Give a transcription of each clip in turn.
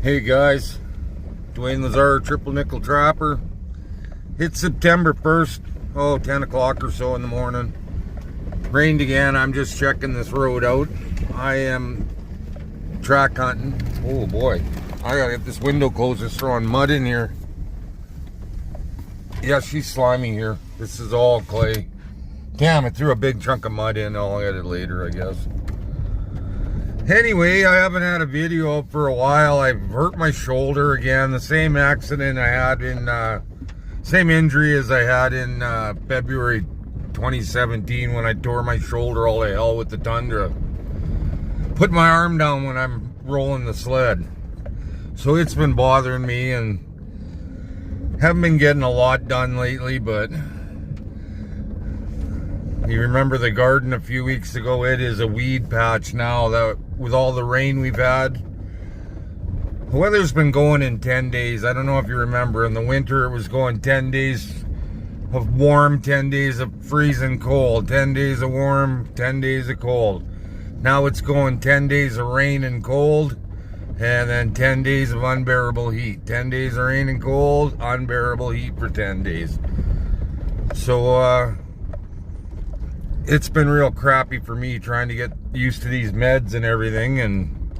Hey guys, Dwayne Lazar, Triple Nickel Trapper. It's September 1st, 10 o'clock or so in the morning. Rained again. I'm just checking this road out. I am track hunting. Oh boy, I gotta get this window closed. It's throwing mud in here. Yeah, she's slimy here. This is all clay. Damn, it threw a big chunk of mud in. I'll get it later, I guess. Anyway, I haven't had a video up for a while. I've hurt my shoulder again. The same accident I had in, same injury as I had in February 2017 when I tore my shoulder all to hell with the Tundra. Put my arm down when I'm rolling the sled. So it's been bothering me and haven't been getting a lot done lately, but you remember the garden a few weeks ago? It is a weed patch now. That with all the rain we've had, the weather's been going in 10 days. I don't know if you remember, in the winter it was going 10 days of warm, 10 days of freezing cold, 10 days of warm, 10 days of cold. Now it's going 10 days of rain and cold, and then 10 days of unbearable heat. 10 days of rain and cold, unbearable heat for 10 days. So it's been real crappy for me trying to get used to these meds and everything, and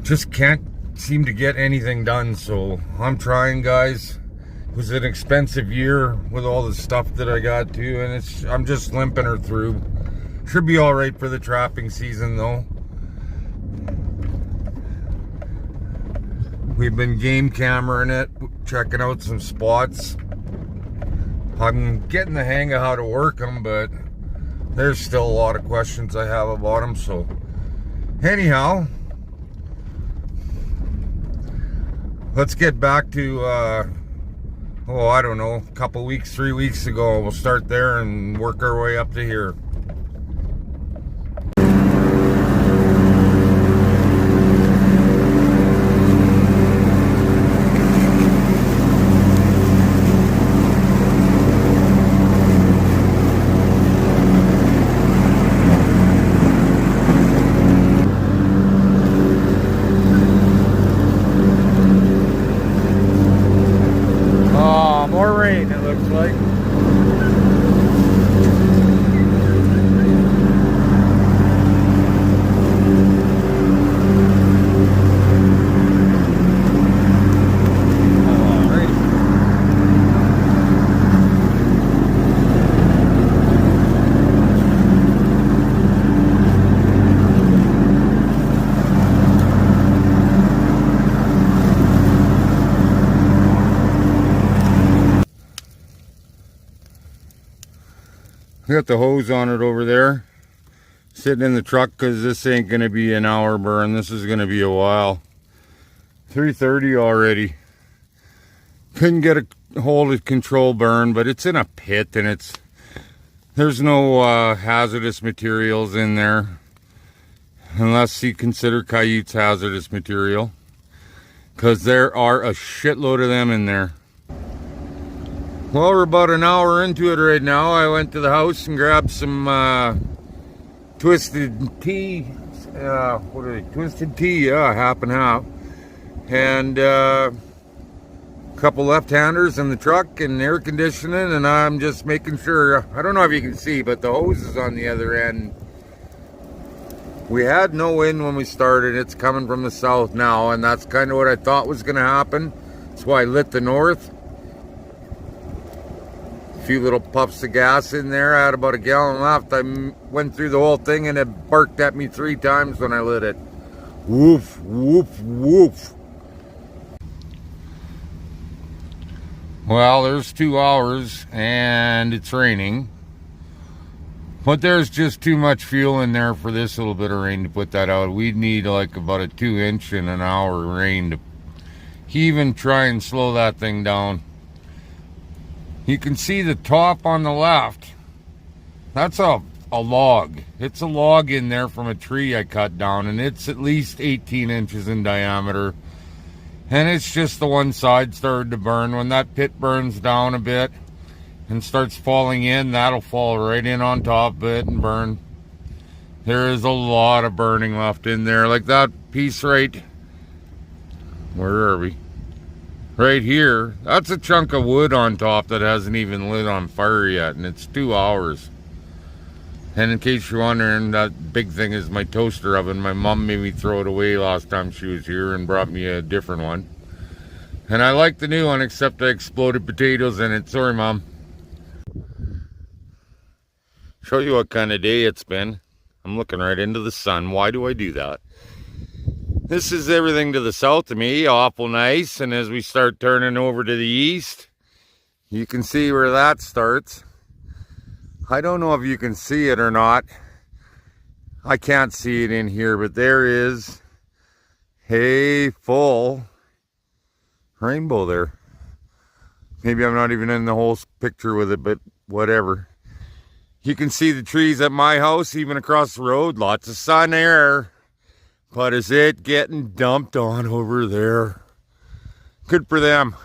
just can't seem to get anything done. So I'm trying, guys. It was an expensive year with all the stuff that I got to, and I'm just limping her through. Should be all right for the trapping season though. We've been game cameraing it, checking out some spots. I'm getting the hang of how to work them, but there's still a lot of questions I have about them. So anyhow, let's get back to I don't know, a couple weeks, 3 weeks ago. We'll start there and work our way up to here. More rain, it looks like. I got the hose on it over there, sitting in the truck, because this ain't going to be an hour burn. This is going to be a while. 3:30 already. Couldn't get a hold of control burn, but it's in a pit, and there's no hazardous materials in there, unless you consider Coyote's hazardous material, because there are a shitload of them in there. Well, we're about an hour into it right now. I went to the house and grabbed some twisted tea. What are they? Twisted tea, yeah, half and half. And a couple left-handers in the truck and air conditioning, and I'm just making sure. I don't know if you can see, but the hose is on the other end. We had no wind when we started. It's coming from the south now, and that's kind of what I thought was going to happen. That's why I lit the north. A few little puffs of gas in there. I had about a gallon left. I went through the whole thing and it barked at me 3 times when I lit it. Woof, woof, woof. Well, there's 2 hours and it's raining. But there's just too much fuel in there for this little bit of rain to put that out. We'd need like about a 2-inch in an hour rain to even try and slow that thing down. You can see the top on the left. That's a log. It's a log in there from a tree I cut down, and it's at least 18 inches in diameter. And it's just the one side started to burn. When that pit burns down a bit and starts falling in, that'll fall right in on top of it and burn. There is a lot of burning left in there. Like that piece right Where are we? Right here. That's a chunk of wood on top that hasn't even lit on fire yet, and it's 2 hours. And in case you're wondering, that big thing is my toaster oven. My mom made me throw it away last time she was here and brought me a different one. And I like the new one, except I exploded potatoes in it. Sorry, Mom. Show you what kind of day it's been. I'm looking right into the sun. Why do I do that? This is everything to the south of me, awful nice. And as we start turning over to the east, you can see where that starts. I don't know if you can see it or not. I can't see it in here, but there is a full rainbow there. Maybe I'm not even in the whole picture with it, but whatever. You can see the trees at my house, even across the road. Lots of sun there. But is it getting dumped on over there? Good for them.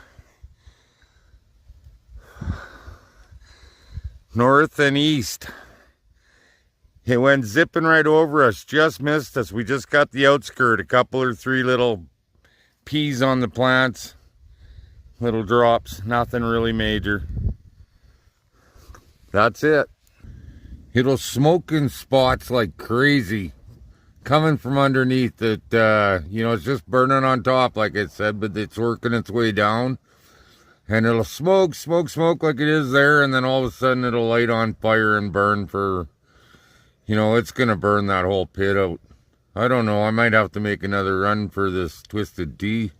North and east. It went zipping right over us. Just missed us. We just got the outskirt. A couple or three little peas on the plants. Little drops. Nothing really major. That's it. It'll smoke in spots like crazy. Coming from underneath it, you know, it's just burning on top, like I said, but it's working its way down. And it'll smoke like it is there, and then all of a sudden it'll light on fire and burn for, you know, it's going to burn that whole pit out. I don't know, I might have to make another run for this twisted tea.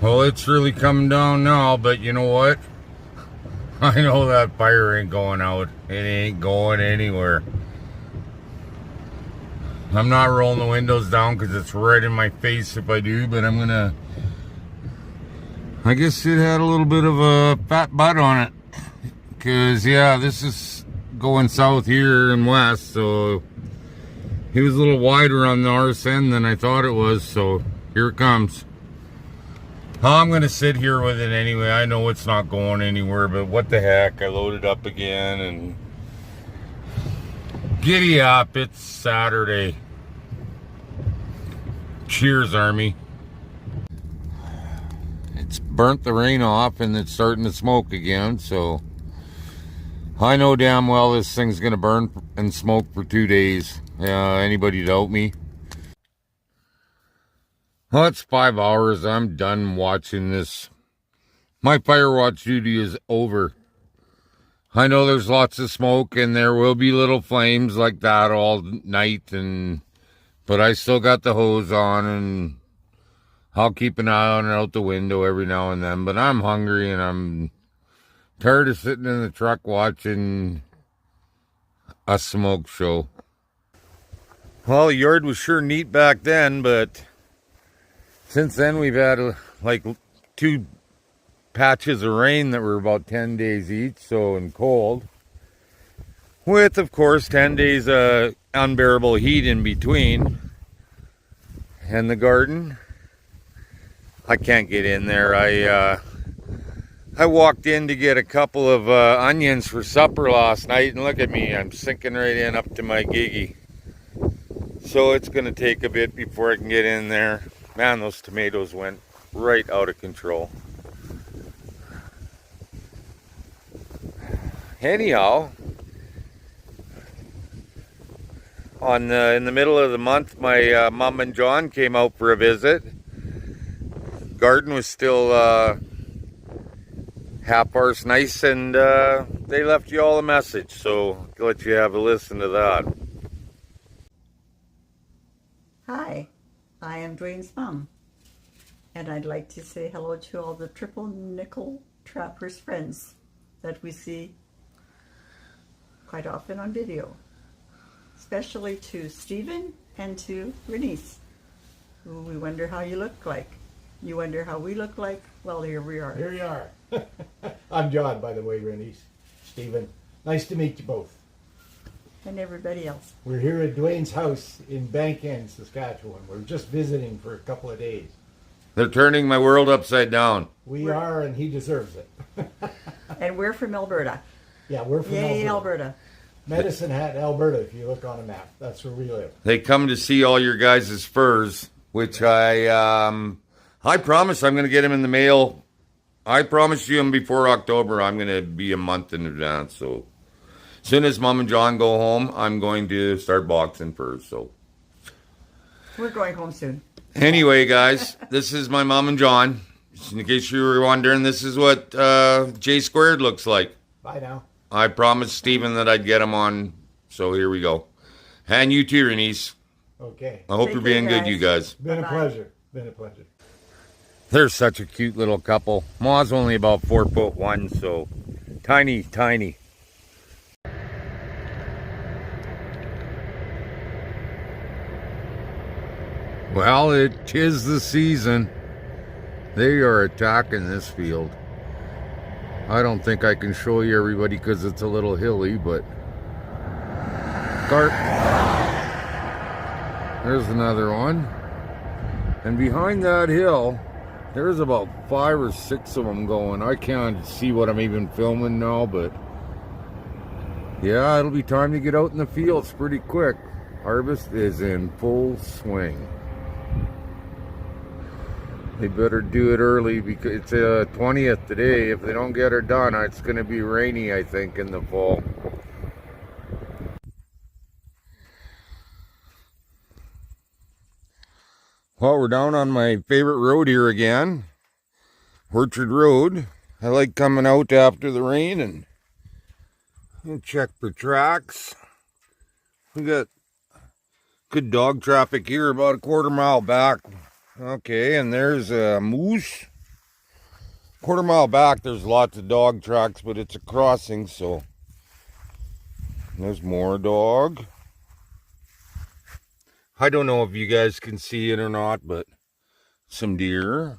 Well, it's really coming down now, but you know what? I know that fire ain't going out. It ain't going anywhere. I'm not rolling the windows down because it's right in my face if I do, but I'm gonna... I guess it had a little bit of a fat butt on it. Because, yeah, this is going south here and west, so... It was a little wider on the arse end than I thought it was, so here it comes. I'm going to sit here with it anyway. I know it's not going anywhere, but what the heck. I loaded up again and giddy up. It's Saturday. Cheers, Army. It's burnt the rain off and it's starting to smoke again, so I know damn well this thing's going to burn and smoke for 2 days. Anybody doubt me? Well, it's 5 hours. I'm done watching this. My fire watch duty is over. I know there's lots of smoke and there will be little flames like that all night, but I still got the hose on and I'll keep an eye on it out the window every now and then. But I'm hungry and I'm tired of sitting in the truck watching a smoke show. Well, the yard was sure neat back then, but since then, we've had like 2 patches of rain that were about 10 days each, so and cold. With, of course, 10 days of unbearable heat in between. And the garden, I can't get in there. I walked in to get a couple of onions for supper last night, and look at me, I'm sinking right in up to my giggy. So it's going to take a bit before I can get in there. Man, those tomatoes went right out of control. Anyhow, in the middle of the month, my mom and John came out for a visit. Garden was still half-arse nice, and they left you all a message, so I'll let you have a listen to that. Hi. I am Dwayne's mom, and I'd like to say hello to all the triple nickel trappers friends that we see quite often on video, especially to Stephen and to Renice, who we wonder how you look like. You wonder how we look like? Well, here we are. Here you are. I'm John, by the way, Renice. Stephen, nice to meet you both. And everybody else. We're here at Dwayne's house in Bank End, Saskatchewan. We're just visiting for a couple of days. They're turning my world upside down. We are, and he deserves it. And we're from Alberta. Yeah, we're from Yay, Alberta. Alberta. Medicine Hat, Alberta, if you look on a map. That's where we live. They come to see all your guys' furs, which I promise I'm going to get them in the mail. I promised you them before October. I'm going to be a month in advance. So as soon as Mom and John go home, I'm going to start boxing furs. So We're going home soon. anyway, guys, this is my Mom and John. In case you were wondering, this is what J Squared looks like. Bye now. I promised Stephen that I'd get him on, so here we go. And you too, Renise. Okay. I hope Take you're care, being good, guys. you guys. Been a Bye-bye. pleasure. Been a pleasure. They're such a cute little couple. Ma's only about 4'1", so tiny, tiny. Well, it is the season. They are attacking this field. I don't think I can show you everybody because it's a little hilly, but there's another one. And behind that hill, there's about 5 or 6 of them going. I can't see what I'm even filming now, but yeah, it'll be time to get out in the fields pretty quick. Harvest is in full swing. They better do it early because it's 20th today. If they don't get her done, it's going to be rainy, I think, in the fall. Well, we're down on my favorite road here again, Orchard Road. I like coming out after the rain and check for tracks. We got good dog traffic here about a quarter mile back. Okay, and there's a moose. Quarter mile back, there's lots of dog tracks, but it's a crossing, so there's more dog. I don't know if you guys can see it or not, but some deer.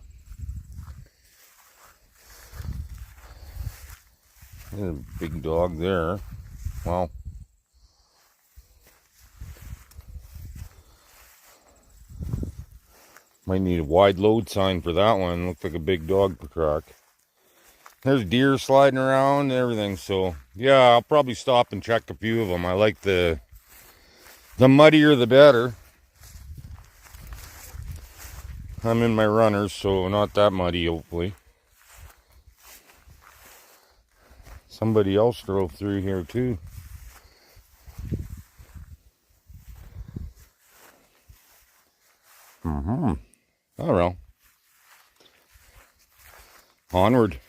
There's a big dog there. Wow. Might need a wide load sign for that one. Looks like a big dog track. There's deer sliding around and everything, so yeah, I'll probably stop and check a few of them. I like the muddier the better. I'm in my runners, so not that muddy, hopefully. Somebody else drove through here too. Oh well. Onward.